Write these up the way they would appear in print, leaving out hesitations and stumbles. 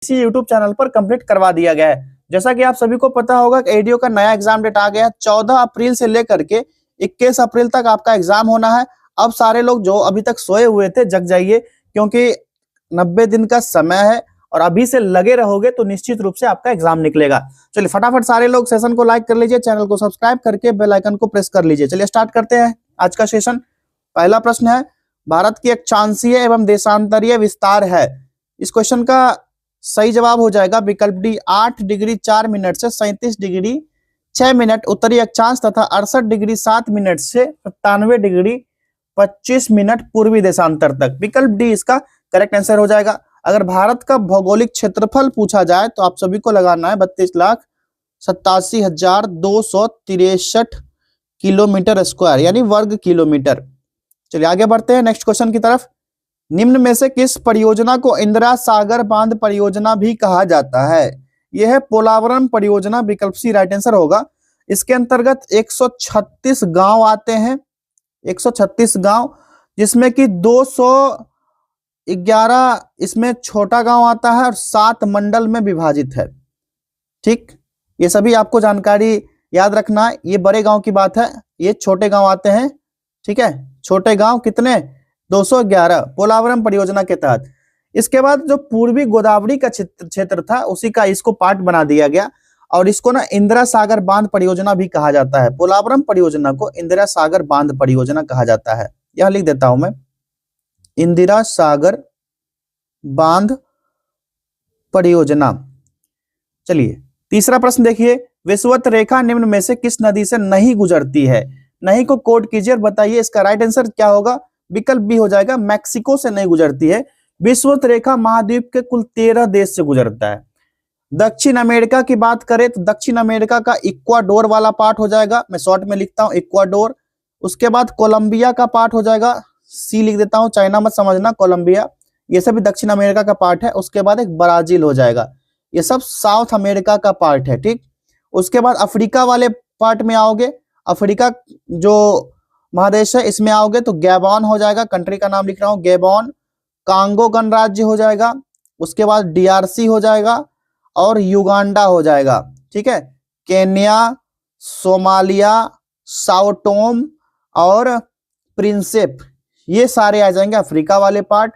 इसी YouTube channel पर complete करवा दिया गया है। जैसा कि आप सभी को पता होगा कि एडीओ का नया एग्जाम डेट आ गया है। 14 अप्रैल से लेकर के 21 अप्रैल तक आपका एग्जाम होना है। अब सारे लोग जो अभी तक सोए हुए थे जग जाइए, क्योंकि 90 दिन का समय है और अभी से लगे रहोगे तो निश्चित रूप से आपका एग्जाम निकलेगा। चलिए फटाफट सारे लोग सेशन को लाइक कर लीजिए, चैनल को सब्सक्राइब करके बेल आइकन को प्रेस कर लीजिए। चलिए स्टार्ट करते हैं आज का सेशन। पहला प्रश्न है, भारत की अक्षांशीय एवं देशांतरीय विस्तार है। इस क्वेश्चन का सही जवाब हो जाएगा विकल्प डी, 8 डिग्री 4 मिनट से 37 डिग्री 6 मिनट उत्तरी अक्षांश तथा 68 डिग्री 7 मिनट से 97 डिग्री 25 मिनट पूर्वी देशांतर तक। विकल्प डी इसका करेक्ट आंसर हो जाएगा। अगर भारत का भौगोलिक क्षेत्रफल पूछा जाए तो आप सभी को लगाना है 32,87,263 किलोमीटर स्क्वायर यानी वर्ग किलोमीटर। चलिए आगे बढ़ते हैं नेक्स्ट क्वेश्चन की तरफ। निम्न में से किस परियोजना को इंदिरा सागर बांध परियोजना भी कहा जाता है? यह है पोलावरम परियोजना, विकल्प सी राइट आंसर होगा। इसके अंतर्गत 136 गांव आते हैं, 136 गांव, जिसमें कि 211 इसमें छोटा गांव आता है और 7 मंडल में विभाजित है। ठीक, ये सभी आपको जानकारी याद रखना है। ये बड़े गांव की बात है, ये छोटे गांव आते हैं। ठीक है, छोटे गांव कितने? 211 पोलावरम परियोजना के तहत। इसके बाद जो पूर्वी गोदावरी का क्षेत्र था उसी का इसको पार्ट बना दिया गया और इसको ना इंदिरा सागर बांध परियोजना भी कहा जाता है। पोलावरम परियोजना को इंदिरा सागर बांध परियोजना कहा जाता है। यह लिख देता हूं मैं, इंदिरा सागर बांध परियोजना। चलिए तीसरा प्रश्न देखिए, विषुवत रेखा निम्न में से किस नदी से नहीं गुजरती है? नहीं को कोड कीजिए और बताइए इसका राइट आंसर क्या होगा। विकल्प बी हो जाएगा, मैक्सिको से नहीं गुजरती है। विषुवत रेखा महाद्वीप के कुल 13 देश से गुजरता है। दक्षिण अमेरिका की बात करें तो दक्षिण अमेरिका का इक्वाडोर वाला पार्ट हो जाएगा, मैं शॉर्ट में लिखता हूं इक्वाडोर। उसके बाद कोलंबिया का पार्ट हो जाएगा, सी लिख देता हूं, चाइना मत समझना, कोलंबिया, ये सब भी दक्षिण अमेरिका का पार्ट है। उसके बाद एक ब्राजील हो जाएगा, ये सब साउथ अमेरिका का पार्ट है। ठीक, उसके बाद अफ्रीका वाले पार्ट में आओगे, अफ्रीका जो महादेश है इसमें आओगे तो गैबॉन हो जाएगा, कंट्री का नाम लिख रहा हूं गैबॉन। कांगो गणराज्य हो जाएगा, उसके बाद डीआरसी हो जाएगा और युगांडा हो जाएगा। ठीक है, केन्या, सोमालिया, साओ टोम और प्रिंसेप, ये सारे आ जाएंगे अफ्रीका वाले पार्ट।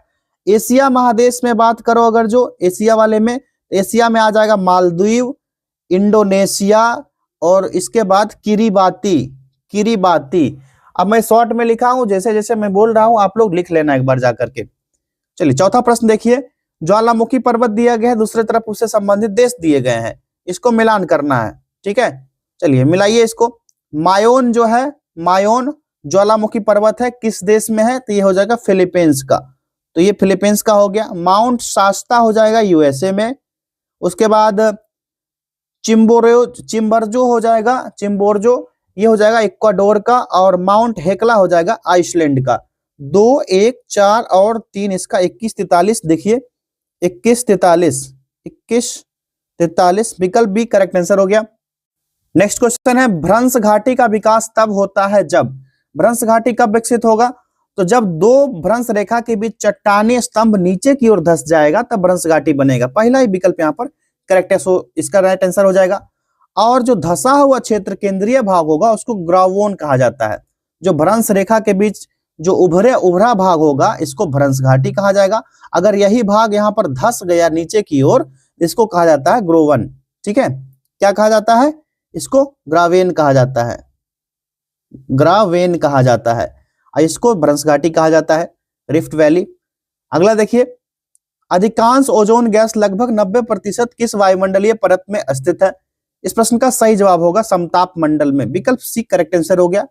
एशिया महादेश में बात करो अगर, जो एशिया वाले में, एशिया में आ जाएगा मालदीव, इंडोनेशिया और इसके बाद किरीबाती। अब मैं शॉर्ट में लिखा हूं, जैसे जैसे मैं बोल रहा हूं आप लोग लिख लेना एक बार जाकर के। चलिए चौथा प्रश्न देखिए, ज्वालामुखी पर्वत दिया गया है, दूसरे तरफ उससे संबंधित देश दिए गए हैं, इसको मिलान करना है। ठीक है, चलिए मिलाइए इसको। मायोन जो है, मायोन ज्वालामुखी पर्वत है, किस देश में है? तो ये हो जाएगा फिलीपींस का, तो ये फिलीपींस का हो गया। माउंट शास्ता हो जाएगा यूएसए में। उसके बाद चिम्बरजो हो जाएगा, चिम्बोरजो, ये हो जाएगा इक्वाडोर का। और माउंट हेकला हो जाएगा आइसलैंड का। 2, 1, 4 और 3 इसका 2143 देखिए, 2143 विकल्प बी करेक्ट आंसर हो गया। नेक्स्ट क्वेश्चन है, भ्रंश घाटी का विकास तब होता है जब? भ्रंश घाटी कब विकसित होगा? तो जब 2 भ्रंश रेखा के बीच चट्टानी स्तंभ नीचे की ओर धंस जाएगा तब भ्रंश घाटी बनेगा। पहला ही विकल्प यहाँ पर करेक्ट है, सो इसका राइट आंसर हो जाएगा। और जो धसा हुआ क्षेत्र केंद्रीय भाग होगा उसको ग्रावोन कहा जाता है। जो भ्रंश रेखा के बीच जो उभरा भाग होगा इसको भ्रंश घाटी कहा जाएगा। अगर यही भाग यहाँ पर धस गया नीचे की ओर, इसको कहा जाता है ग्रोवन। ठीक है, क्या कहा जाता है? इसको ग्रावेन कहा जाता है, ग्रावेन कहा जाता है। इसको भ्रंश घाटी कहा जाता है, रिफ्ट वैली। अगला देखिए, अधिकांश ओजोन गैस लगभग 90% किस वायुमंडलीय परत में स्थित है? इस प्रश्न का सही जवाब होगा समताप मंडल में, विकल्प सी करेक्ट आंसर हो गया।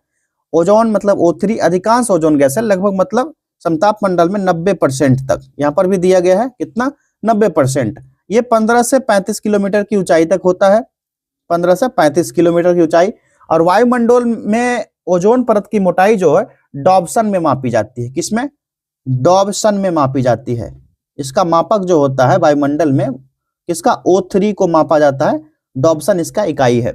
ओजोन मतलब O3, अधिकांश ओजोन गैस है, लगभग मतलब समताप मंडल में 90% तक। यहाँ पर भी दिया गया है कितना? 90%। ये 15 से 35 किलोमीटर की ऊंचाई तक होता है, 15 से 35 किलोमीटर की ऊंचाई। और वायुमंडल में ओजोन परत की मोटाई जो है डॉब्सन में मापी जाती है। किसमें? डॉब्सन में मापी जाती है। इसका मापक जो होता है वायुमंडल में, किसका? O3 को मापा जाता है, डॉब्सन इसका इकाई है।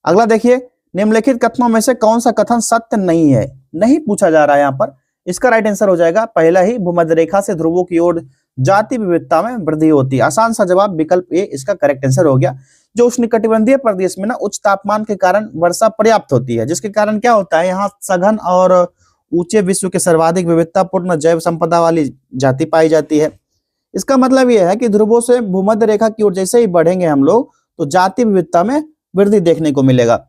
अगला देखिए, निम्नलिखित कथनों में से कौन सा कथन सत्य नहीं है? नहीं पूछा जा रहा है यहाँ पर। इसका राइट आंसर हो जाएगा पहला ही, भूमध्य रेखा से ध्रुवों की ओर जाति विविधता में वृद्धि होती है। आसान सा जवाब विकल्प ए इसका करेक्ट आंसर हो गया। जो उष्णकटिबंधीय प्रदेश में ना उच्च तापमान के कारण वर्षा पर्याप्त होती है, जिसके कारण क्या होता है, यहाँ सघन और ऊंचे विश्व के सर्वाधिक विविधतापूर्ण जैव संपदा वाली जाति पाई जाती है। इसका मतलब यह है कि ध्रुवों से भूमध्य रेखा की ओर जैसे ही बढ़ेंगे हम लोग तो जाति विविधता में वृद्धि देखने को मिलेगा।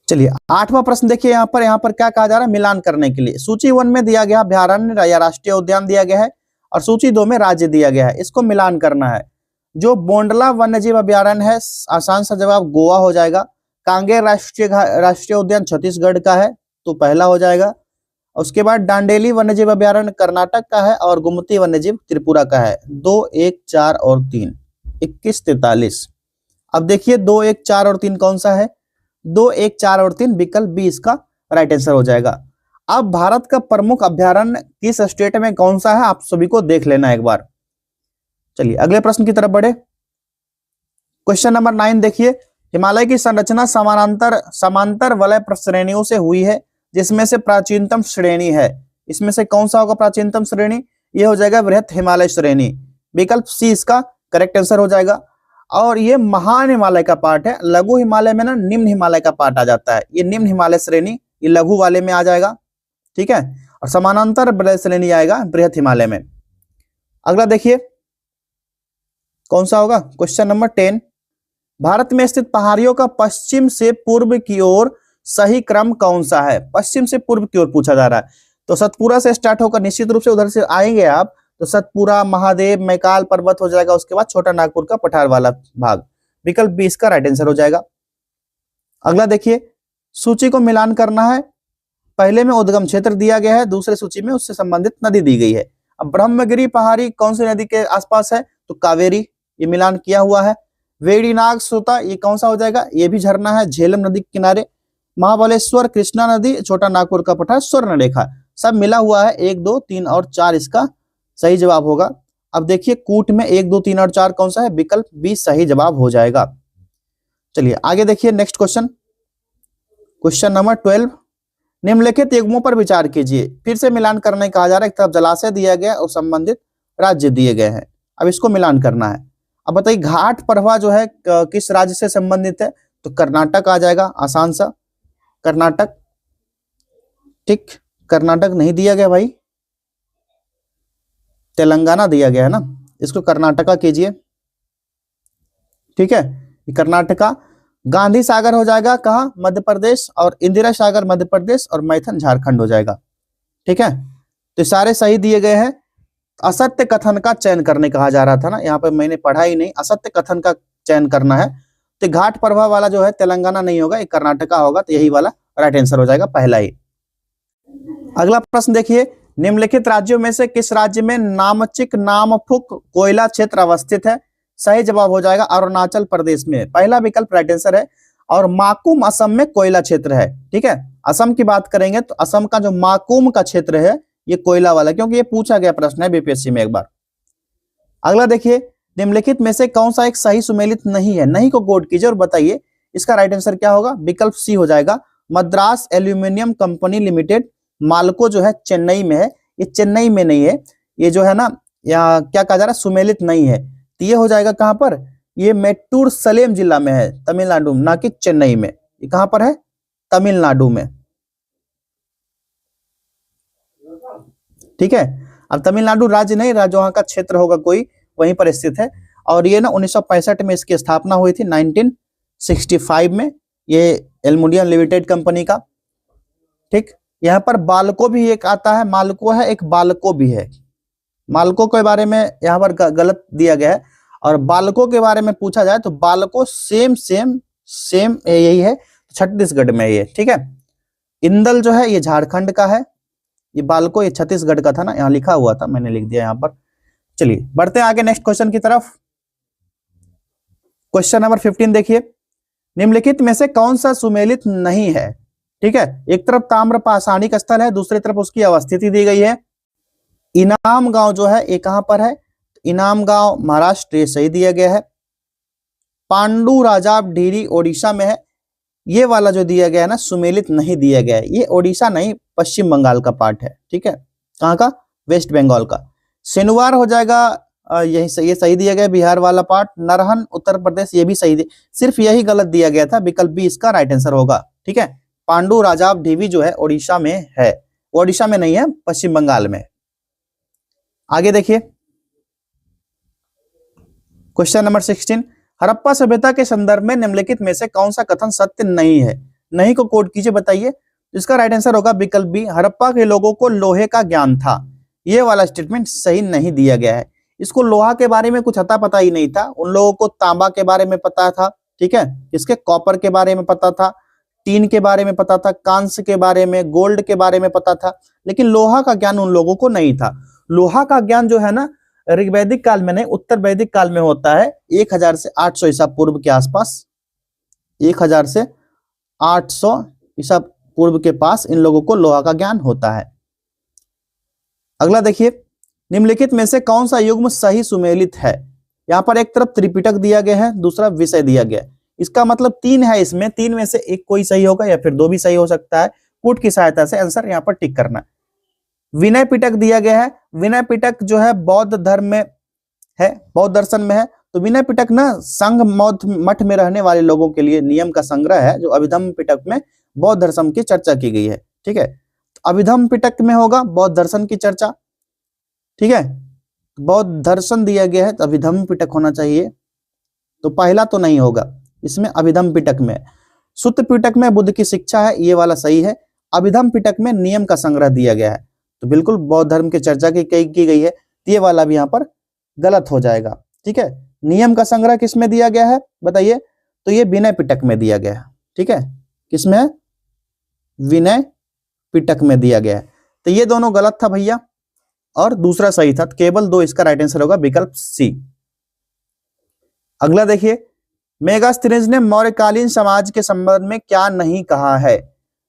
चलिए 8वां प्रश्न देखिए, यहाँ पर क्या कहा जा रहा है, मिलान करने के लिए सूची 1 में दिया गया अभ्यारण्य या राष्ट्रीय उद्यान दिया गया है और सूची 2 में राज्य दिया गया है, इसको मिलान करना है। जो बोंडला वन्यजीव अभ्यारण्य है, आसान सा जवाब गोवा हो जाएगा। कांगेर राष्ट्रीय उद्यान छत्तीसगढ़ का है तो पहला हो जाएगा। उसके बाद डांडेली वन्यजीव अभ्यारण्य कर्नाटक का है और गुमती वन्यजीव त्रिपुरा का है। 2, 1, 4 और 3, 21, 43। अब देखिए 2, 1, 4 और 3 कौन सा है, 2, 1, 4 और 3 विकल्प बी इसका राइट आंसर हो जाएगा। अब भारत का प्रमुख अभ्यारण्य किस स्टेट में कौन सा है, आप सभी को देख लेना एक बार। चलिए अगले प्रश्न की तरफ बढ़े। क्वेश्चन नंबर 9 देखिए, हिमालय की संरचना समांतर वलय श्रेणियों से हुई है, जिसमें से प्राचीनतम श्रेणी है, इसमें से कौन सा होगा प्राचीनतम श्रेणी, ये हो जाएगा वृहत हिमालय श्रेणी, विकल्प सी इसका करेक्ट आंसर हो जाएगा। और ये महान हिमालय का पार्ट है, लघु हिमालय में ना निम्न हिमालय का पार्ट आ जाता है, ये निम्न हिमालय श्रेणी ये लघु वाले में आ जाएगा, ठीक है, और समानांतर वलय श्रेणी आएगा बृहत हिमालय में। अगला देखिए कौन सा होगा, क्वेश्चन नंबर 10, भारत में स्थित पहाड़ियों का पश्चिम से पूर्व की ओर सही क्रम कौन सा है, पश्चिम से पूर्व की ओर पूछा जा रहा है, तो सतपुरा से स्टार्ट होकर निश्चित रूप से उधर से आएंगे आप तो सतपुरा, महादेव, मैकाल पर्वत हो जाएगा, उसके बाद छोटा नागपुर का पठार वाला भाग, विकल्प बी इसका राइट आंसर हो जाएगा। अगला देखिए, सूची को मिलान करना है, पहले में उद्गम क्षेत्र दिया गया है, दूसरे सूची में उससे संबंधित नदी दी गई है। अब ब्रह्मगिरी पहाड़ी कौन सी नदी के आसपास है, तो कावेरी, ये मिलान किया हुआ है। वेड़ीनाग सोता ये कौन सा हो जाएगा, ये भी झरना है झेलम नदी के किनारे। महाबलेश्वर कृष्णा नदी, छोटा नागपुर का पठार स्वर्णरेखा, सब मिला हुआ है। 1, 2, 3 और 4 इसका सही जवाब होगा। अब देखिए कूट में 1, 2, 3 और 4 कौन सा है, विकल्प बी सही जवाब हो जाएगा। चलिए आगे देखिए नेक्स्ट क्वेश्चन, क्वेश्चन नंबर 12, निम्नलिखित युग्मों पर विचार कीजिए, फिर से मिलान करने कहा जा रहा है, एक तरफ जलाशय दिया गया और संबंधित राज्य दिए गए हैं, अब इसको मिलान करना है। अब बताइए घाट प्रवाह जो है किस राज्य से संबंधित है, तो कर्नाटक आ जाएगा, आसान सा कर्नाटक, ठीक, कर्नाटक नहीं दिया गया भाई, तेलंगाना दिया गया है ना, इसको कर्नाटका कीजिए, ठीक है, कर्नाटका। गांधी सागर हो जाएगा कहा, मध्य प्रदेश, और इंदिरा सागर मध्य प्रदेश, और मैथन झारखंड हो जाएगा, ठीक है, तो सारे सही दिए गए हैं। असत्य कथन का चयन करने कहा जा रहा था ना, यहाँ पे मैंने पढ़ा ही नहीं, असत्य कथन का चयन करना है, तो घाट प्रवाह वाला जो है तेलंगाना नहीं होगा, ये कर्नाटका होगा, तो यही वाला राइट आंसर हो जाएगा पहला ही। अगला प्रश्न देखिए, निम्नलिखित राज्यों में से किस राज्य में नामचिक नामफुक कोयला क्षेत्र अवस्थित है, सही जवाब हो जाएगा अरुणाचल प्रदेश में, पहला विकल्प राइट आंसर है। और माकुम असम में कोयला क्षेत्र है, ठीक है, असम की बात करेंगे तो असम का जो माकुम का क्षेत्र है ये कोयला वाला, क्योंकि ये पूछा गया प्रश्न है बीपीएससी में एक बार। अगला देखिए, निम्नलिखित में से कौन सा एक सही सुमेलित नहीं है, नहीं को कोड कीजिए और बताइए इसका राइट आंसर क्या होगा, विकल्प सी हो जाएगा मद्रास एल्यूमिनियम कंपनी लिमिटेड, मालको जो है चेन्नई में है, ये चेन्नई में नहीं है, ये जो है ना यहाँ क्या कहा जा रहा है सुमेलित नहीं है, तो ये हो जाएगा कहां पर, ये मेट्टूर सलेम जिला में है तमिलनाडु, ना कि चेन्नई में, ये कहां पर है, तमिलनाडु में, ठीक है। अब तमिलनाडु राज्य नहीं, राज्य वहां का क्षेत्र होगा कोई, वहीं पर स्थित है। और ये ना 1965 में इसकी स्थापना हुई थी, 1965 में, ये एल्युमिनियम लिमिटेड कंपनी का, ठीक। यहाँ पर बालको भी एक आता है, मालको है, एक बालको भी है, मालको के बारे में यहाँ पर गलत दिया गया है, और बालको के बारे में पूछा जाए तो बालको सेम यही है, छत्तीसगढ़ में ये, ठीक है। इंदल जो है ये झारखंड का है, ये बालको ये छत्तीसगढ़ का था ना, यहाँ लिखा हुआ था, मैंने लिख दिया यहाँ पर। चलिए बढ़ते हैं आगे नेक्स्ट क्वेश्चन की तरफ। क्वेश्चन नंबर 15 देखिए, निम्नलिखित में से कौन सा सुमेलित नहीं है, ठीक है। एक तरफ ताम्र पाषाणिक स्थल है, दूसरी तरफ उसकी अवस्थिति दी गई है। इनाम गांव जो है ये कहां पर है, इनाम गांव महाराष्ट्र, ये सही दिया गया है। पांडु राजाब ढीरी ओडिशा में है, ये वाला जो दिया गया है ना सुमेलित नहीं दिया गया है, ये ओडिशा नहीं पश्चिम बंगाल का पार्ट है, ठीक है, कहाँ का, वेस्ट बंगाल का। सिनुवार हो जाएगा, यही सही, ये सही दिया गया बिहार वाला पार्ट। नरहन उत्तर प्रदेश, ये भी सही दिया, सिर्फ यही गलत दिया गया था, विकल्प बी इसका राइट आंसर होगा। ठीक है, पांडु राजाब ढीवी जो है ओडिशा में है, ओडिशा में नहीं है, पश्चिम बंगाल में। आगे देखिए क्वेश्चन नंबर 16, हड़प्पा सभ्यता के संदर्भ में निम्नलिखित में से कौन सा कथन सत्य नहीं है? नहीं को कोट कीजिए, बताइए। इसका राइट आंसर होगा विकल्प बी, हड़प्पा के लोगों को लोहे का ज्ञान था। ये वाला स्टेटमेंट सही नहीं दिया गया है। इसको लोहा के बारे में कुछ अता पता ही नहीं था, उन लोगों को तांबा के बारे में पता था, ठीक है, इसके कॉपर के बारे में पता था, टीन के बारे में पता था, कांस्य के बारे में, गोल्ड के बारे में पता था, लेकिन लोहा का ज्ञान उन लोगों को नहीं था। लोहा का ज्ञान जो है ना ऋग्वैदिक काल में नहीं, उत्तर वैदिक काल में होता है, 1000 से 800 ईसा पूर्व के आसपास, 1000 से 800 ईसा पूर्व के पास इन लोगों को लोहा का ज्ञान होता है। अगला देखिए, निम्नलिखित में से कौन सा युग्म सही सुमेलित है? यहाँ पर एक तरफ त्रिपिटक दिया गया है, दूसरा विषय दिया गया है, इसका मतलब 3 है, इसमें 3 में से एक कोई सही होगा या फिर 2 भी सही हो सकता है। पुट की सहायता से आंसर यहाँ पर टिक करना है। विनय पिटक दिया गया है, विनय पिटक जो है बौद्ध धर्म में है, बौद्ध दर्शन में है, तो विनय पिटक ना संघ मठ में रहने वाले लोगों के लिए नियम का संग्रह है, जो अभिधम्म पिटक में बौद्ध दर्शन की चर्चा की गई है। ठीक है, तो अभिधम्म पिटक में होगा बौद्ध दर्शन की चर्चा, ठीक है, बौद्ध दर्शन दिया गया है तो अभिधम्म पिटक होना चाहिए, तो पहला तो नहीं होगा, इसमें अभिधम्म पिटक में। सुत्त पिटक में बुद्ध की शिक्षा है, ये वाला सही है। अभिधम्म पिटक में नियम का संग्रह दिया गया है, तो बिल्कुल बौद्ध धर्म की चर्चा की गई है, तो ये वाला भी यहाँ पर गलत हो जाएगा। ठीक है, नियम का संग्रह किस में दिया गया है बताइए? तो ये विनय पिटक में दिया गया है। ठीक है, किसमें है? विनय पिटक में दिया गया है, तो ये दोनों गलत था भैया, और दूसरा सही था, तो केवल 2 इसका राइट आंसर होगा विकल्प सी। अगला देखिए, मेगास्थनीज ने मौर्यकालीन समाज के संबंध में क्या नहीं कहा है?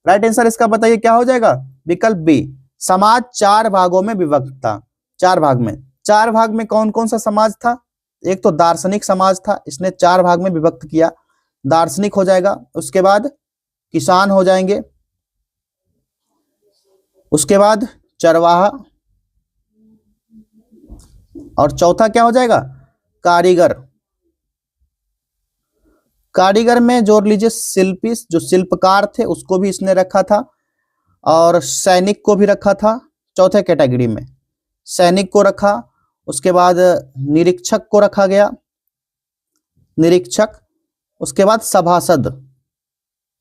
राइट आंसर इसका बताइए क्या हो जाएगा? विकल्प बी, समाज 4 भागों में विभक्त था। 4 भाग में, 4 भाग में कौन कौन सा समाज था? एक तो दार्शनिक समाज था, इसने 4 भाग में विभक्त किया, दार्शनिक हो जाएगा, उसके बाद किसान हो जाएंगे, उसके बाद चरवाहा, और चौथा क्या हो जाएगा? कारीगर। कारीगर में जोड़ लीजिए शिल्पी, जो शिल्पकार थे उसको भी इसने रखा था, और सैनिक को भी रखा था चौथे कैटेगरी में, सैनिक को रखा, उसके बाद निरीक्षक को रखा गया, निरीक्षक, उसके बाद सभासद,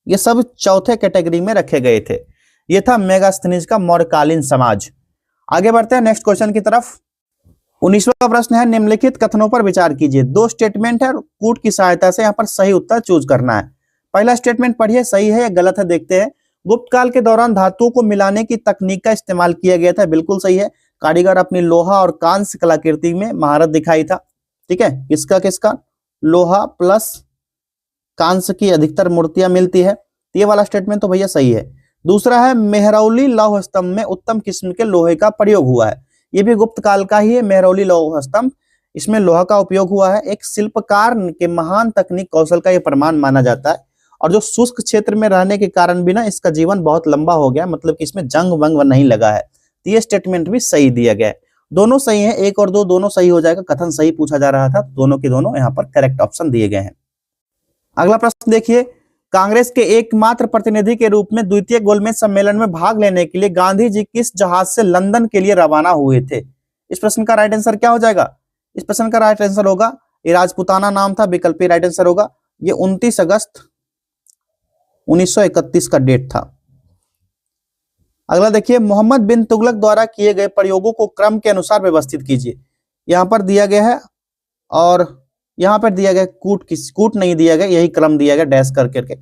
ये सब चौथे कैटेगरी में रखे गए थे। ये था मेगास्थनीज का मौर्यकालीन समाज। आगे बढ़ते हैं नेक्स्ट क्वेश्चन की तरफ। 19वां प्रश्न है, निम्नलिखित कथनों पर विचार कीजिए। 2 स्टेटमेंट है, कूट की सहायता से यहाँ पर सही उत्तर चूज करना है। पहला स्टेटमेंट पढ़िए, सही है या गलत है देखते हैं। गुप्त काल के दौरान धातुओं को मिलाने की तकनीक का इस्तेमाल किया गया था, बिल्कुल सही है। कारीगर अपनी लोहा और कांस्य कलाकृति में महारत दिखाई था। ठीक है, किसका किसका? लोहा प्लस कांस्य की अधिकतर मूर्तियां मिलती है, ये वाला स्टेटमेंट तो भैया सही है। दूसरा है, मेहरौली लौह स्तंभ में उत्तम किस्म के लोहे का प्रयोग हुआ है, ये भी गुप्त काल का ही है। मेहरौली लौह स्तंभ, इसमें लोहा का उपयोग हुआ है। एक शिल्पकार के महान तकनीक कौशल का यह प्रमाण माना जाता है, और जो शुष्क क्षेत्र में रहने के कारण भी ना इसका जीवन बहुत लंबा हो गया, मतलब कि इसमें जंग वंग नहीं लगा है, तो ये स्टेटमेंट भी सही दिया गया है। दोनों सही है, 1 और 2 दोनों सही हो जाएगा, कथन सही पूछा जा रहा था, दोनों के दोनों यहाँ पर करेक्ट ऑप्शन दिए गए हैं। अगला प्रश्न देखिए, कांग्रेस के एकमात्र प्रतिनिधि के रूप में द्वितीय गोलमेज सम्मेलन में भाग लेने के लिए गांधी जी किस जहाज से लंदन के लिए रवाना हुए थे? इस प्रश्न का राइट आंसर क्या हो जाएगा? इस प्रश्न का राइट आंसर होगा, ये राजपुताना नाम था, विकल्पी राइट आंसर होगा। ये 29 अगस्त 1931 का डेट था। अगला देखिए, मोहम्मद बिन तुगलक द्वारा किए गए प्रयोगों को क्रम के अनुसार व्यवस्थित कीजिए। यहां पर दिया गया है, और यहाँ पर दिया गया कूट नहीं दिया गया, यही क्रम दिया गया डैश कर करके।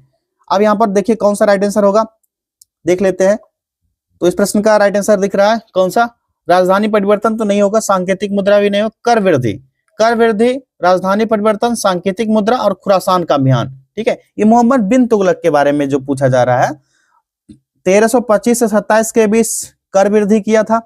अब यहाँ पर देखिए कौन सा राइट आंसर होगा, देख लेते हैं। तो इस प्रश्न का राइट आंसर दिख रहा है कौन सा? राजधानी परिवर्तन तो नहीं होगा, सांकेतिक मुद्रा भी नहीं होगा, कर वृद्धि, कर वृद्धि, राजधानी परिवर्तन, सांकेतिक मुद्रा और खुरासान का अभियान। ठीक है, ये मोहम्मद बिन तुगलक के बारे में जो पूछा जा रहा है। 1325 से 27 के बीच कर वृद्धि किया था।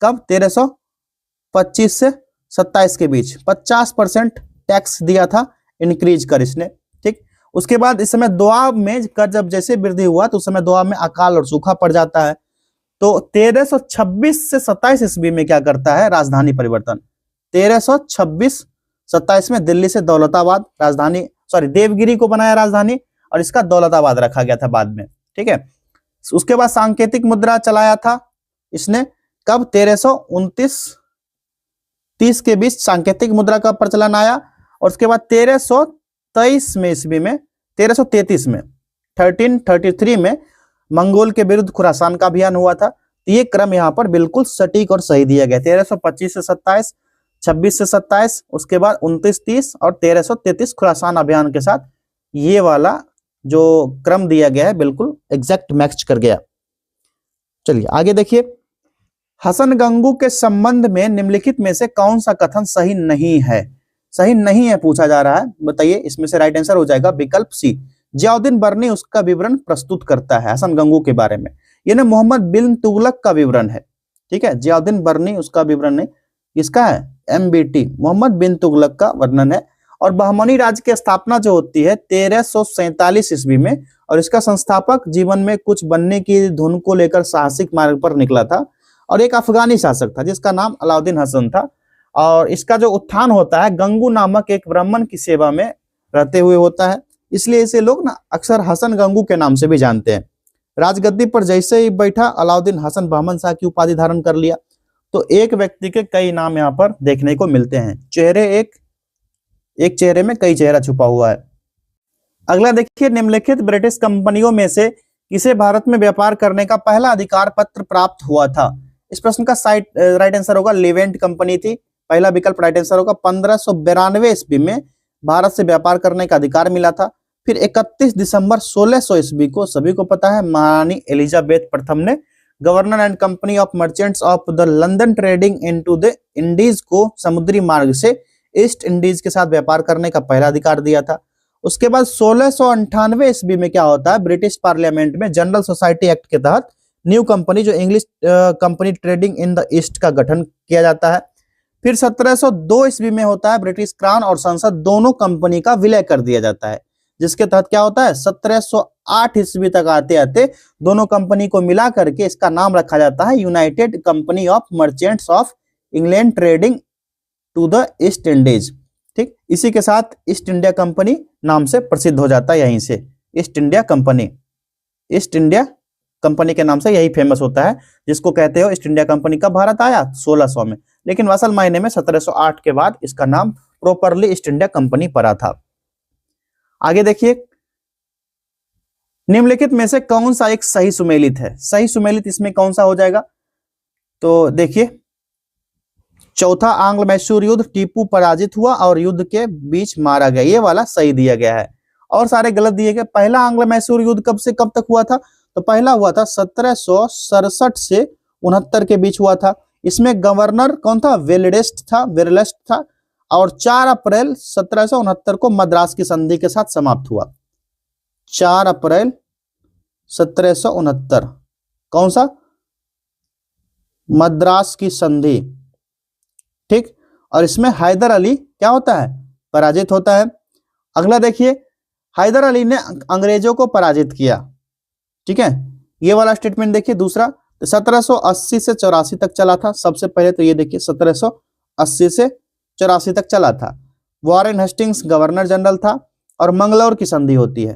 कब? 1325 से 27 के बीच 50% टैक्स दिया था, इंक्रीज कर इसने। ठीक, उसके बाद इस समय दोआब में कर जब जैसे वृद्धि हुआ तो उस समय दोआब में अकाल और सूखा पड़ जाता है, तो 1326 से 27 ईस्वी में क्या करता है राजधानी परिवर्तन। 1326-27 में दिल्ली से दौलताबाद राजधानी, सॉरी देवगिरी को बनाया राजधानी, और इसका दौलताबाद रखा गया था बाद में। ठीक है, उसके बाद सांकेतिक मुद्रा चलाया था इसने, कब 1329-30 के बीच सांकेतिक मुद्रा का प्रचलन आया, और उसके बाद 1323 में ईस्वी में 1333 में 1333 में मंगोल के विरुद्ध खुरासान का अभियान हुआ था। तो ये क्रम यहाँ पर बिल्कुल सटीक और सही दिया गया। 1325 से 27, 26 से 27, उसके बाद 29-30 और 1333 खुरासान अभियान के साथ ये वाला जो क्रम दिया गया है बिल्कुल एग्जैक्ट मैच कर गया। चलिए आगे देखिए, हसन गंगू के संबंध में निम्नलिखित में से कौन सा कथन सही नहीं है। सही नहीं है पूछा जा रहा है, बताइए। इसमें से राइट आंसर हो जाएगा विकल्प सी, जियाउद्दीन बर्नी उसका विवरण प्रस्तुत करता है हसन गंगू के बारे में। ये ना मोहम्मद बिन तुगलक का विवरण है। ठीक है, जियाउद्दीन बर्नी उसका विवरण नहीं, इसका है MBT मोहम्मद बिन तुगलक का वर्णन है। और बहमनी राज्य की स्थापना जो होती है 1347 ईस्वी में, और इसका संस्थापक जीवन में कुछ बनने की धुन को लेकर साहसिक मार्ग पर निकला था, और एक अफगानी शासक था जिसका नाम अलाउद्दीन हसन था। और इसका जो उत्थान होता है गंगू नामक एक ब्राह्मण की सेवा में रहते हुए होता है, इसलिए इसे लोग ना अक्सर हसन गंगू के नाम से भी जानते हैं। राजगद्दी पर जैसे ही बैठा अलाउद्दीन हसन बहमन शाह की उपाधि धारण कर लिया। तो एक व्यक्ति के कई नाम यहाँ पर देखने को मिलते हैं, चेहरे एक चेहरे में कई चेहरा छुपा हुआ है। अगला देखिए, निम्नलिखित ब्रिटिश कंपनियों में से किसे भारत में व्यापार करने का पहला अधिकार पत्र प्राप्त हुआ था। इस प्रश्न का राइट आंसर होगा लिवेंट कंपनी थी, पहला विकल्प राइट आंसर होगा। 1592 ईस्वी में भारत से व्यापार करने का अधिकार मिला था। फिर 31 दिसंबर 1600 ईस्वी को सभी को पता है महारानी एलिजाबेथ प्रथम ने governor and company of Merchants of the London trading into the Indies को समुद्री मार्ग से ईस्ट इंडीज के साथ व्यापार करने का पहला अधिकार दिया था। उसके बाद 1698 ईस्वी में क्या होता है, ब्रिटिश पार्लियामेंट में जनरल सोसाइटी एक्ट के तहत न्यू कंपनी जो English company trading in the east का गठन किया जाता है। फिर 1702 ईस्वी में होता है ब्रिटिश क्राउन और संसद दोनों कंपनी का विलय कर दिया जाता है, जिसके तहत क्या होता है 1708 ईस्वी तक आते आते दोनों कंपनी को मिला करके इसका नाम रखा जाता है United Company of Merchants of England trading to the East Indies. ठीक, इसी के साथ ईस्ट इंडिया कंपनी नाम से प्रसिद्ध हो जाता है, यहीं से ईस्ट इंडिया कंपनी के नाम से यही फेमस होता है, जिसको कहते हो ईस्ट इंडिया कंपनी कब भारत आया 1600 में, लेकिन असल मायने में 1708 के बाद इसका नाम प्रॉपरली ईस्ट इंडिया कंपनी पड़ा था। आगे देखिए, निम्नलिखित में से कौन सा एक सही सुमेलित है। सही सुमेलित इसमें कौन सा हो जाएगा, तो देखिए, चौथा आंग्ल मैसूर युद्ध, टीपू पराजित हुआ और युद्ध के बीच मारा गया, ये वाला सही दिया गया है, और सारे गलत दिए गए। पहला आंग्ल मैसूर युद्ध कब से कब तक हुआ था, तो पहला हुआ था 1767 से 69 के बीच हुआ था। इसमें गवर्नर कौन था, वेरलेस्ट था, और 4 अप्रैल 1769 को मद्रास की संधि के साथ समाप्त हुआ। 4 अप्रैल 1769 कौन सा, मद्रास की संधि। ठीक, और इसमें हैदर अली क्या होता है, पराजित होता है। अगला देखिए, हैदर अली ने अंग्रेजों को पराजित किया। ठीक है, ये वाला स्टेटमेंट देखिए दूसरा, तो 1780 से 84 तक चला था। सबसे पहले तो ये देखिए 1780 से 84 तक चला था। वॉरेन हेस्टिंग्स गवर्नर जनरल था, और मंगलौर की संधि होती है।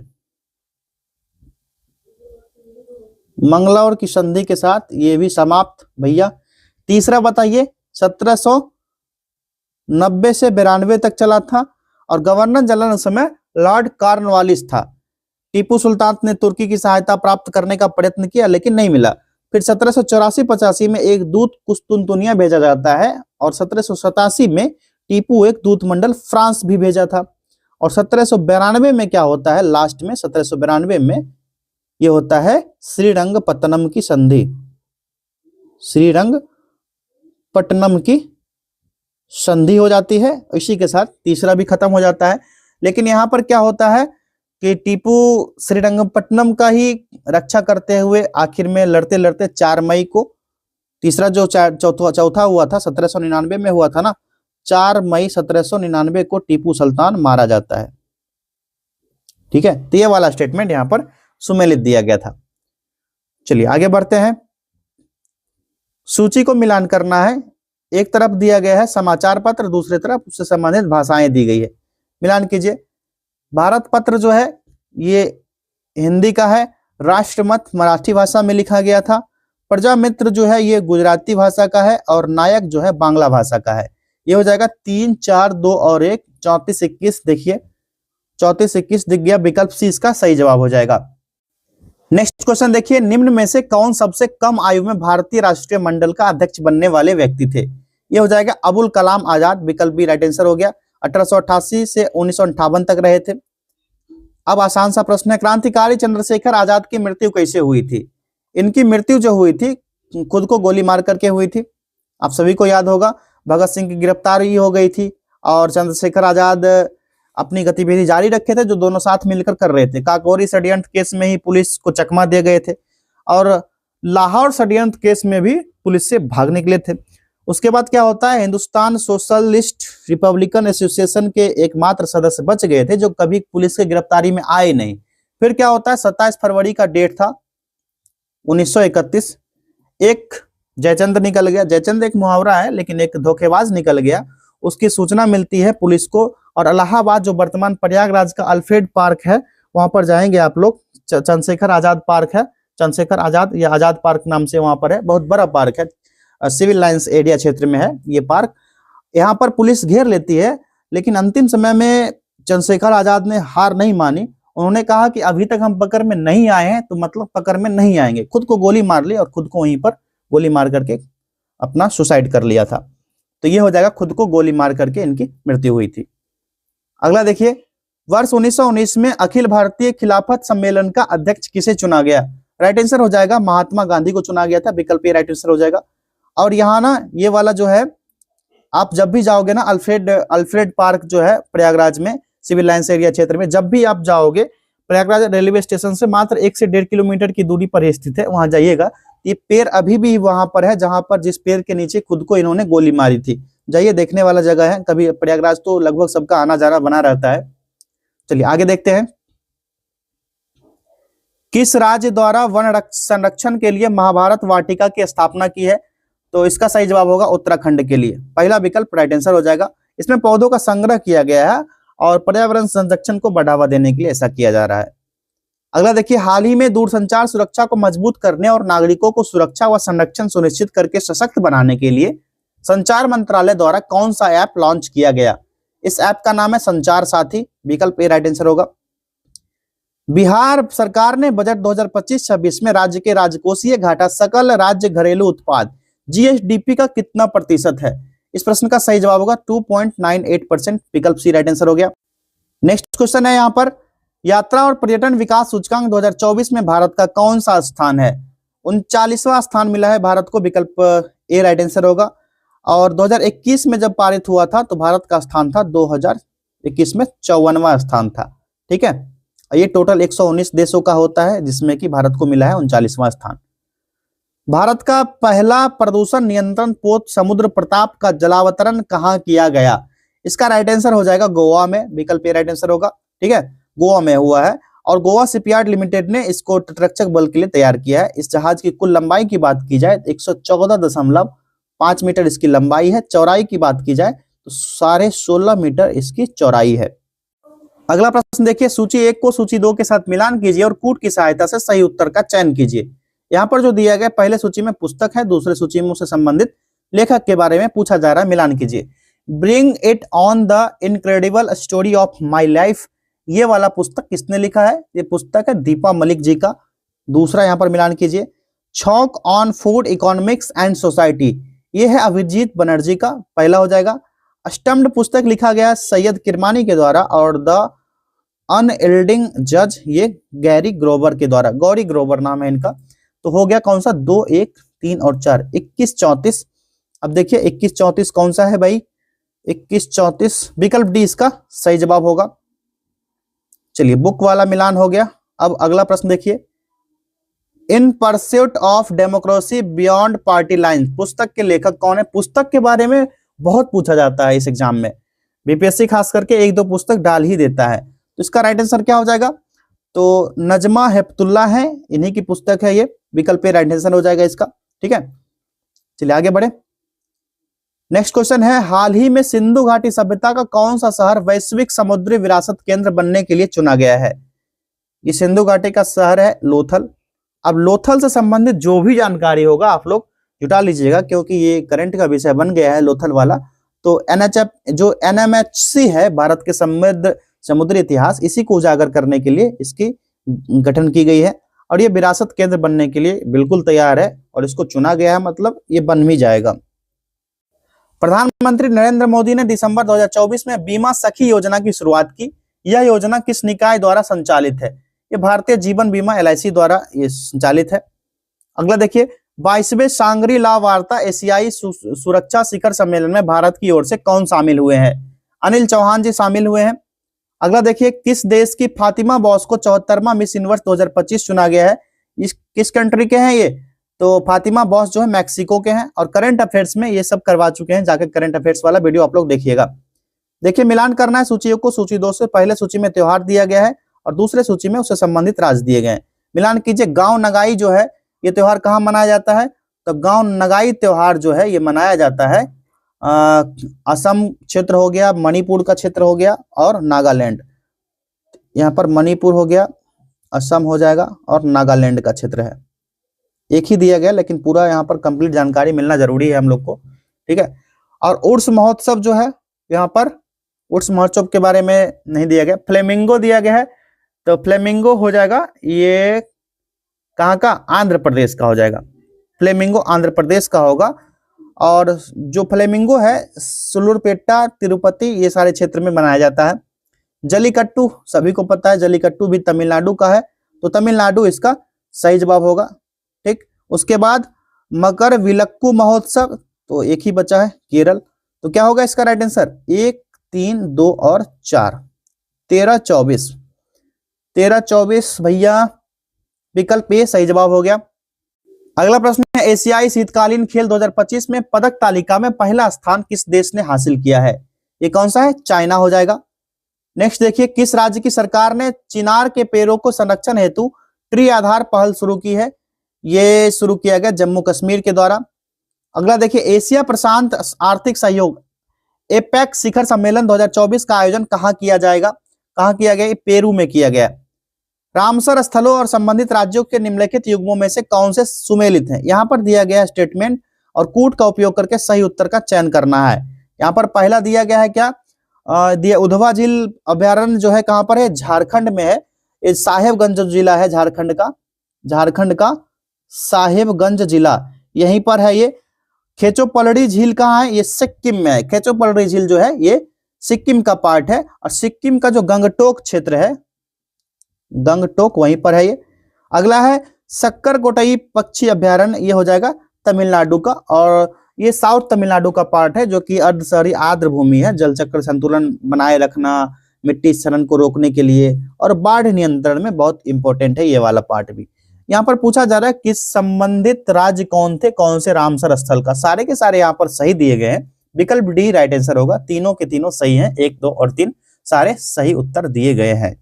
मंगलौर की संधि के साथ ये भी समाप्त भैया। तीसरा बताइए, 1790 से 92 तक चला था, और गवर्नर जनरल उस समय लॉर्ड कॉर्नवालिस था। टीपू सुल्तान ने तुर्की की सहायता प्राप्त करने का प्रयत्न किया लेकिन नहीं मिला। फिर 1784-85 में एक दूत कुस्तुनतुनिया भेजा जाता है, और 1787 में टीपू एक दूत मंडल फ्रांस भी भेजा था। और 1792 में क्या होता है, लास्ट में 1792 में ये होता है श्रीरंगपट्टनम की संधि। श्रीरंगपट्टनम की संधि हो जाती है, इसी के साथ तीसरा भी खत्म हो जाता है। लेकिन यहाँ पर क्या होता है कि टीपू श्रीरंगपट्टनम का ही रक्षा करते हुए आखिर में लड़ते लड़ते 4 मई को, तीसरा जो चौथा हुआ था 1799 में हुआ था ना, 4 मई 1799 को टीपू सुल्तान मारा जाता है। ठीक है, तो ये वाला स्टेटमेंट यहाँ पर सुमेलित दिया गया था। चलिए आगे बढ़ते हैं। सूची को मिलान करना है। एक तरफ दिया गया है समाचार पत्र, दूसरी तरफ उससे संबंधित भाषाएं दी गई है। मिलान कीजिए। भारत पत्र जो है ये हिंदी का है, राष्ट्रमत मराठी भाषा में लिखा गया था, प्रजामित्र जो है ये गुजराती भाषा का है और नायक जो है बांग्ला भाषा का है। ये हो जाएगा 3, 4, 2 और 1, 34, 21। देखिए 34, 21 दिख गया, विकल्प सी इसका सही जवाब हो जाएगा। नेक्स्ट क्वेश्चन देखिए, निम्न में से कौन सबसे कम आयु में भारतीय राष्ट्रीय मंडल का अध्यक्ष बनने वाले व्यक्ति थे? ये हो जाएगा अबुल कलाम आजाद, विकल्प बी राइट आंसर हो गया। 1888 से 1958 तक रहे थे। अब आसान सा प्रश्न है, क्रांतिकारी चंद्रशेखर आजाद की मृत्यु कैसे हुई थी? इनकी मृत्यु जो हुई थी खुद को गोली मार करके हुई थी। आप सभी को याद होगा, भगत सिंह की गिरफ्तारी हो गई थी और चंद्रशेखर आजाद अपनी गतिविधि जारी रखे थे, जो दोनों साथ मिलकर कर रहे थे। काकोरी षड्यंत्र केस में ही पुलिस को चकमा दिए गए थे और लाहौर षड्यंत्र केस में भी पुलिस से भाग निकले थे। उसके बाद क्या होता है, हिंदुस्तान सोशलिस्ट रिपब्लिकन एसोसिएशन के एकमात्र सदस्य बच गए थे जो कभी पुलिस की गिरफ्तारी में आए नहीं। फिर क्या होता है, 27 फरवरी का डेट था 1931, एक जयचंद निकल गया। जयचंद एक मुहावरा है लेकिन एक धोखेबाज निकल गया। उसकी सूचना मिलती है पुलिस को और इलाहाबाद जो वर्तमान प्रयागराज का अल्फ्रेड पार्क है वहां पर जाएंगे आप लोग। चंद्रशेखर आजाद पार्क है, चंद्रशेखर आजाद या आजाद पार्क नाम से वहां पर है, बहुत बड़ा पार्क है, सिविल लाइंस एरिया क्षेत्र में है ये पार्क। यहाँ पर पुलिस घेर लेती है लेकिन अंतिम समय में चंद्रशेखर आजाद ने हार नहीं मानी। उन्होंने कहा कि अभी तक हम पकड़ में नहीं आए हैं तो मतलब पकड़ में नहीं आएंगे। खुद को गोली मार ली और खुद को वहीं पर गोली मार करके अपना सुसाइड कर लिया था। तो ये हो जाएगा, खुद को गोली मार करके इनकी मृत्यु हुई थी। अगला देखिए, वर्ष 1919 में अखिल भारतीय खिलाफत सम्मेलन का अध्यक्ष किसे चुना गया? राइट आंसर हो जाएगा महात्मा गांधी को चुना गया था, विकल्प ए राइट आंसर हो जाएगा। और यहाँ ना ये वाला जो है, आप जब भी जाओगे ना अल्फ्रेड पार्क जो है प्रयागराज में सिविल लाइंस एरिया क्षेत्र में, जब भी आप जाओगे प्रयागराज रेलवे स्टेशन से मात्र 1 से 1.5 किलोमीटर की दूरी पर स्थित है, वहां जाइएगा। ये पेड़ अभी भी वहां पर है जहां पर जिस पेड़ के नीचे खुद को इन्होंने गोली मारी थी। जाइए, देखने वाला जगह है। कभी प्रयागराज तो लगभग सबका आना जाना बना रहता है। चलिए आगे देखते हैं। किस राज्य द्वारा वन संरक्षण के लिए महाभारत वाटिका की स्थापना की है? तो इसका सही जवाब होगा उत्तराखंड के लिए, पहला विकल्प राइट आंसर हो जाएगा। इसमें पौधों का संग्रह किया गया है और पर्यावरण संरक्षण को बढ़ावा देने के लिए ऐसा किया जा रहा है। अगला देखिए, हाल ही में दूरसंचार सुरक्षा को मजबूत करने और नागरिकों को सुरक्षा व संरक्षण सुनिश्चित करके सशक्त बनाने के लिए संचार मंत्रालय द्वारा कौन सा ऐप लॉन्च किया गया? इस ऐप का नाम है संचार साथी, विकल्प ए राइट आंसर होगा। बिहार सरकार ने बजट 2025-26 में राज्य के राजकोषीय घाटा सकल राज्य घरेलू उत्पाद जीएसडीपी का कितना प्रतिशत है? इस प्रश्न का सही जवाब होगा 2.98%, विकल्प सी राइट आंसर हो गया। नेक्स्ट क्वेश्चन है यहाँ पर, यात्रा और पर्यटन विकास सूचकांक 2024 में भारत का कौन सा स्थान है? 39वां स्थान मिला है भारत को, विकल्प ए राइट आंसर होगा। और 2021 में जब पारित हुआ था तो भारत का स्थान था 2021 में 54वां स्थान था। ठीक है, ये टोटल 119 देशों का होता है जिसमें कि भारत को मिला है 39वां स्थान। भारत का पहला प्रदूषण नियंत्रण पोत समुद्र प्रताप का जलावतरण कहाँ किया गया? इसका राइट आंसर हो जाएगा गोवा में, विकल्प ए राइट आंसर होगा। ठीक है, गोवा में हुआ है और गोवा शिपयार्ड लिमिटेड ने इसको तटरक्षक बल के लिए तैयार किया है। इस जहाज की कुल लंबाई की बात की जाए 114.5 मीटर इसकी लंबाई है। चौड़ाई की बात की जाए तो 16.5 मीटर इसकी चौड़ाई है। अगला प्रश्न देखिए, सूची 1 को सूची 2 के साथ मिलान कीजिए और कूट की सहायता से सही उत्तर का चयन कीजिए। यहाँ पर जो दिया गया, पहले सूची में पुस्तक है, दूसरे सूची में उससे संबंधित लेखक के बारे में पूछा जा रहा है, मिलान कीजिए। Bring it on the incredible story of my life, ये वाला पुस्तक किसने लिखा है? ये पुस्तक है दीपा मलिक जी का। दूसरा यहाँ पर मिलान कीजिए, shock on food economics and society, ये है अभिजीत बनर्जी का, पहला हो जाएगा। स्टम्प्ड पुस्तक लिखा गया सैयद किरमानी के द्वारा और द अनएल्डिंग जज, ये गैरी ग्रोवर के द्वारा, गौरी ग्रोवर नाम है इनका। तो हो गया कौन सा? 2, 1, 3 और 4, 21, 34। अब देखिए 21, 34 कौन सा है भाई? 21, 34 विकल्प डी इसका सही जवाब होगा। चलिए, बुक वाला मिलान हो गया। अब अगला प्रश्न देखिए, in pursuit of democracy beyond party line, पुस्तक के लेखक कौन है? पुस्तक के बारे में बहुत पूछा जाता है इस एग्जाम में, बीपीएससी खास करके 1-2 पुस्तक डाल ही देता है। तो इसका राइट आंसर क्या हो जाएगा? तो नजमा हेपतुल्ला है, इन्हीं की पुस्तक है ये, विकल्प ए राइट आंसर हो जाएगा इसका। ठीक है, चलिए आगे बढ़े। नेक्स्ट क्वेश्चन है, हाल ही में सिंधु घाटी सभ्यता का कौन सा शहर वैश्विक समुद्री विरासत केंद्र बनने के लिए चुना गया है? ये सिंधु घाटी का शहर है लोथल। अब लोथल से संबंधित जो भी जानकारी होगा आप लोग जुटा लीजिएगा, क्योंकि ये करंट का विषय बन गया है लोथल वाला। तो NHF जो NMHC है, भारत के समृद्ध समुद्री इतिहास, इसी को उजागर करने के लिए इसकी गठन की गई है और ये विरासत केंद्र बनने के लिए बिल्कुल तैयार है और इसको चुना गया है, मतलब ये बन भी जाएगा। प्रधानमंत्री नरेंद्र मोदी ने दिसंबर 2024 में बीमा सखी योजना की शुरुआत की। यह योजना किस निकाय द्वारा संचालित है? ये भारतीय जीवन बीमा LIC द्वारा ये संचालित है। अगला देखिए, 22वें सांगरी ला वार्ता एशियाई सुरक्षा शिखर सम्मेलन में भारत की ओर से कौन शामिल हुए हैं? अनिल चौहान जी शामिल हुए हैं। अगला देखिए, किस देश की फातिमा बॉस को 74वां मिस यूनिवर्स 2025 चुना गया है? किस कंट्री के हैं ये? तो फातिमा बॉस जो है मैक्सिको के हैं और करंट अफेयर्स में ये सब करवा चुके हैं, जाकर करंट अफेयर्स वाला वीडियो आप लोग देखिएगा। देखिए, मिलान करना है सूचियों को। सूची 2 से पहले सूची में त्योहार दिया गया है और दूसरे सूची में उससे संबंधित राज्य दिए गए हैं। मिलान कीजिए। गांव नगाई जो है ये त्योहार कहाँ मनाया जाता है? तो गांव नगाई त्योहार जो है ये मनाया जाता है असम क्षेत्र हो गया, मणिपुर का क्षेत्र हो गया और नागालैंड। यहाँ पर मणिपुर हो गया, असम हो जाएगा और नागालैंड का क्षेत्र है। एक ही दिया गया, लेकिन पूरा यहाँ पर कंप्लीट जानकारी मिलना जरूरी है हम लोग को, ठीक है। और उर्स महोत्सव जो है, यहाँ पर उर्स महोत्सव के बारे में नहीं दिया गया। फ्लेमिंगो दिया गया है, तो फ्लेमिंगो हो जाएगा ये कहाँ का? आंध्र प्रदेश का हो जाएगा। फ्लेमिंगो आंध्र प्रदेश का होगा। और जो फ्लेमिंगो है सुलूरपेटा, तिरुपति, ये सारे क्षेत्र में मनाया जाता है। जलीकट्टू सभी को पता है, जलीकट्टू भी तमिलनाडु का है, तो तमिलनाडु इसका सही जवाब होगा, ठीक। उसके बाद मकर विलक्कू महोत्सव, तो एक ही बचा है केरल, तो क्या होगा इसका राइट आंसर? 1, 3, 2 और 4, 13, 24। 13, 24 भैया, विकल्प ए सही जवाब हो गया। अगला प्रश्न है, एशियाई शीतकालीन खेल 2025 में पदक तालिका में पहला स्थान किस देश ने हासिल किया है? ये कौन सा है? चाइना हो जाएगा। नेक्स्ट देखिए, किस राज्य की सरकार ने चिनार के पेड़ों को संरक्षण हेतु ट्री आधार पहल शुरू की है? ये शुरू किया गया जम्मू कश्मीर के द्वारा। अगला देखिए, एशिया प्रशांत आर्थिक सहयोग एपेक शिखर सम्मेलन 2024 का आयोजन कहाँ किया जाएगा? कहाँ किया गया? पेरू में किया गया। रामसर स्थलों और संबंधित राज्यों के निम्नलिखित युग्मों में से कौन से सुमेलित हैं? यहाँ पर दिया गया स्टेटमेंट और कूट का उपयोग करके सही उत्तर का चयन करना है। यहाँ पर पहला दिया गया है क्या? दिया उधवा झील अभ्यारण्य जो है कहाँ पर है? झारखंड में है। ये साहेबगंज जिला है झारखंड का साहेबगंज जिला यहीं पर है। ये खेचोपलड़ी झील कहाँ है? ये सिक्किम में है। खेचोपलड़ी झील जो है ये सिक्किम का पार्ट है और सिक्किम का जो गंगटोक क्षेत्र है, गंगटोक वहीं पर है ये। अगला है सक्करकोटई पक्षी अभ्यारण्य, ये हो जाएगा तमिलनाडु का और ये साउथ तमिलनाडु का पार्ट है, जो कि अर्ध शहरी आर्द्र भूमि है। जल चक्र संतुलन बनाए रखना, मिट्टी क्षरण को रोकने के लिए और बाढ़ नियंत्रण में बहुत इंपॉर्टेंट है ये वाला पार्ट भी। यहाँ पर पूछा जा रहा है किस संबंधित राज्य कौन थे, कौन से रामसर स्थल का? सारे के सारे यहाँ पर सही दिए गए हैं। विकल्प डी राइट आंसर होगा। तीनों के तीनों सही हैं, 1, 2 और 3 सारे सही उत्तर दिए गए हैं।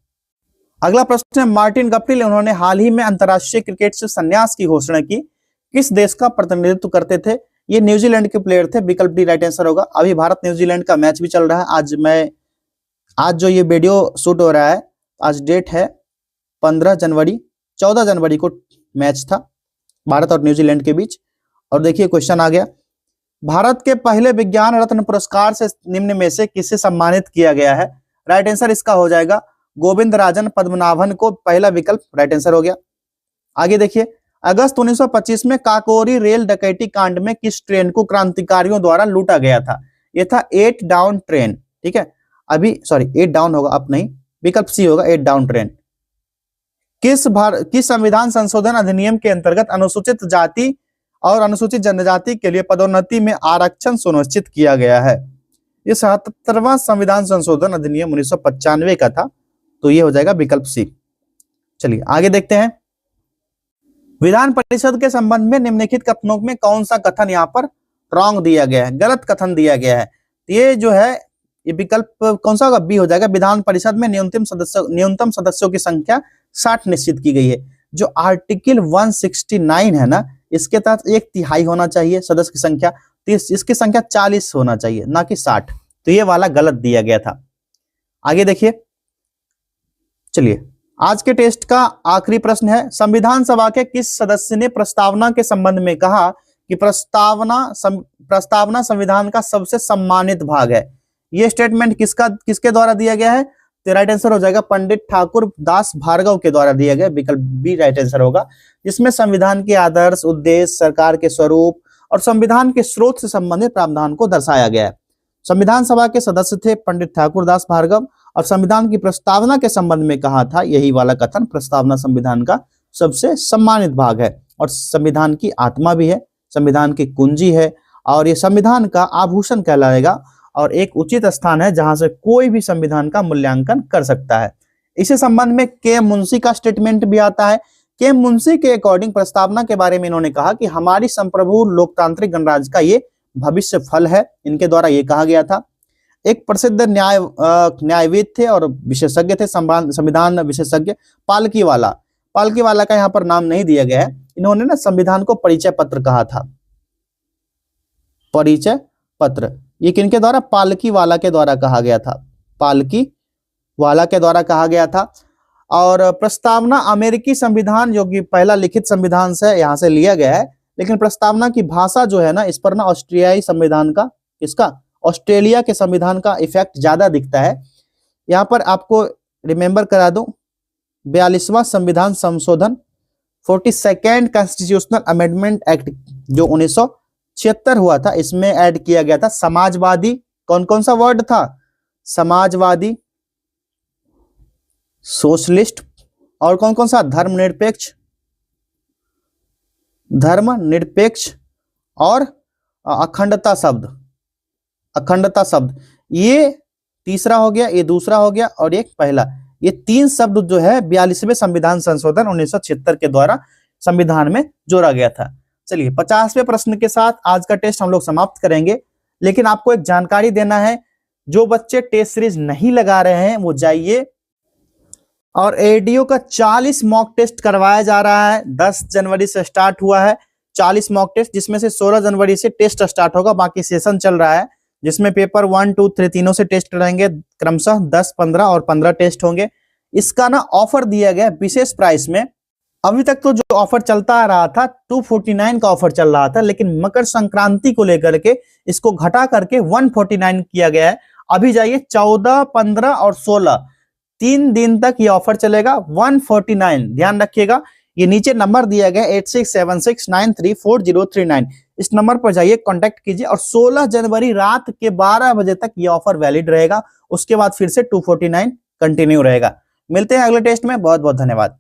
अगला प्रश्न है, मार्टिन गप्टिल उन्होंने हाल ही में अंतरराष्ट्रीय क्रिकेट से संन्यास की घोषणा की, किस देश का प्रतिनिधित्व करते थे? ये न्यूजीलैंड के प्लेयर थे। विकल्प डी राइट आंसर होगा। अभी भारत न्यूजीलैंड का मैच भी चल रहा है। आज जो ये वीडियो शूट हो रहा है, आज डेट है 15 जनवरी, 14 जनवरी को मैच था भारत और न्यूजीलैंड के बीच। और देखिए क्वेश्चन आ गया, भारत के पहले विज्ञान रत्न पुरस्कार से निम्न में से किसे सम्मानित किया गया है? राइट आंसर इसका हो जाएगा गोविंद राजन पद्मनाभन को, पहला विकल्प राइट आंसर हो गया। आगे देखिए, अगस्त 1925 में काकोरी रेल डकैती कांड में किस ट्रेन को क्रांतिकारियों द्वारा लूटा गया था? यह था 8 डाउन ट्रेन, ठीक है। अभी 8 डाउन होगा, अब नहीं, विकल्प सी होगा 8 डाउन ट्रेन। किस संविधान संशोधन अधिनियम के अंतर्गत अनुसूचित जाति और अनुसूचित जनजाति के लिए पदोन्नति में आरक्षण सुनिश्चित किया गया है? ये 77वां संविधान संशोधन अधिनियम 1995 का था, तो ये हो जाएगा विकल्प सी। चलिए आगे देखते हैं, विधान परिषद के संबंध में निम्नलिखित कथनों में कौन सा कथन यहाँ पर रॉन्ग दिया गया है, गलत कथन दिया गया है? ये जो है ये विकल्प कौन सा होगा? बी हो जाएगा। विधान परिषद में न्यूनतम सदस्यों की संख्या 60 निश्चित की गई है। जो आर्टिकल 169 है ना, इसके तहत 1/3 होना चाहिए सदस्य की संख्या, तो इसकी संख्या 40 होना चाहिए, ना कि 60। तो ये वाला गलत दिया गया था। आगे देखिए, चलिए आज के टेस्ट का आखिरी प्रश्न है, संविधान सभा के किस सदस्य ने प्रस्तावना के संबंध में कहा कि प्रस्तावना संविधान का सबसे सम्मानित भाग है। ये स्टेटमेंट किसके द्वारा दिया गया है? तो राइट आंसर हो जाएगा पंडित ठाकुर दास भार्गव के द्वारा दिया गया, विकल्प बी राइट आंसर होगा, जिसमें संविधान के आदर्श, उद्देश्य, सरकार के स्वरूप और संविधान के स्रोत से संबंधित प्रावधान को दर्शाया गया है। संविधान सभा के सदस्य थे पंडित ठाकुर दास भार्गव, और संविधान की प्रस्तावना के संबंध में कहा था यही वाला कथन, प्रस्तावना संविधान का सबसे सम्मानित भाग है और संविधान की आत्मा भी है, संविधान की कुंजी है, और ये संविधान का आभूषण कहलाएगा और एक उचित स्थान है जहां से कोई भी संविधान का मूल्यांकन कर सकता है। इसी संबंध में के मुंशी का स्टेटमेंट भी आता है। के मुंशी के अकॉर्डिंग प्रस्तावना के बारे में इन्होंने कहा कि हमारी संप्रभु लोकतांत्रिक गणराज्य का ये भविष्य फल है, इनके द्वारा ये कहा गया था। एक प्रसिद्ध न्यायविद थे और विशेषज्ञ थे, संविधान विशेषज्ञ पालकीवाला का यहाँ पर नाम नहीं दिया गया है। इन्होंने ना संविधान को परिचय पत्र कहा था, परिचय पत्र। ये किनके द्वारा? पालकीवाला के द्वारा कहा गया था, पालकीवाला के द्वारा कहा गया था। और प्रस्तावना अमेरिकी संविधान जो कि पहला लिखित संविधान से यहाँ से लिया गया है, लेकिन प्रस्तावना की भाषा जो है ना, इस पर ना ऑस्ट्रियाई संविधान का, इसका ऑस्ट्रेलिया के संविधान का इफेक्ट ज्यादा दिखता है। यहाँ पर आपको रिमेंबर करा दूं, 42वां संविधान संशोधन 42nd कॉन्स्टिट्यूशनल अमेंडमेंट एक्ट जो 1976 हुआ था, इसमें ऐड किया गया था समाजवादी, कौन कौन सा वर्ड था? समाजवादी, सोशलिस्ट, और कौन कौन सा? धर्मनिरपेक्ष और अखंडता शब्द। ये तीसरा हो गया, ये दूसरा हो गया और एक पहला। ये 3 शब्द जो है 42वें संविधान संशोधन 1976 के द्वारा संविधान में जोड़ा गया था। चलिए 50वें प्रश्न के साथ आज का टेस्ट हम लोग समाप्त करेंगे, लेकिन आपको एक जानकारी देना है, जो बच्चे टेस्ट सीरीज नहीं लगा रहे हैं वो जाइए, और एडीओ का 40 मॉक टेस्ट करवाया जा रहा है। 10 जनवरी से स्टार्ट हुआ है 40 मॉक टेस्ट, जिसमें से 16 जनवरी से टेस्ट स्टार्ट होगा, बाकी सेशन चल रहा है, जिसमें पेपर 1, 2, 3 तीनों से टेस्ट रहेंगे, क्रमशः 10, 15 और 15 टेस्ट होंगे। इसका ना ऑफर दिया गया विशेष प्राइस में। अभी तक तो जो ऑफर चलता आ रहा था 249 का ऑफर चल रहा था, लेकिन मकर संक्रांति को लेकर के इसको घटा करके 149 किया गया है। अभी जाइए 14, 15 और 16 3 दिन तक ये ऑफर चलेगा, 149। ध्यान रखिएगा, ये नीचे नंबर दिया गया 8676934039, इस नंबर पर जाइए, कांटेक्ट कीजिए, और 16 जनवरी रात के 12 बजे तक ये ऑफर वैलिड रहेगा। उसके बाद फिर से 249 कंटिन्यू रहेगा। मिलते हैं अगले टेस्ट में, बहुत बहुत धन्यवाद।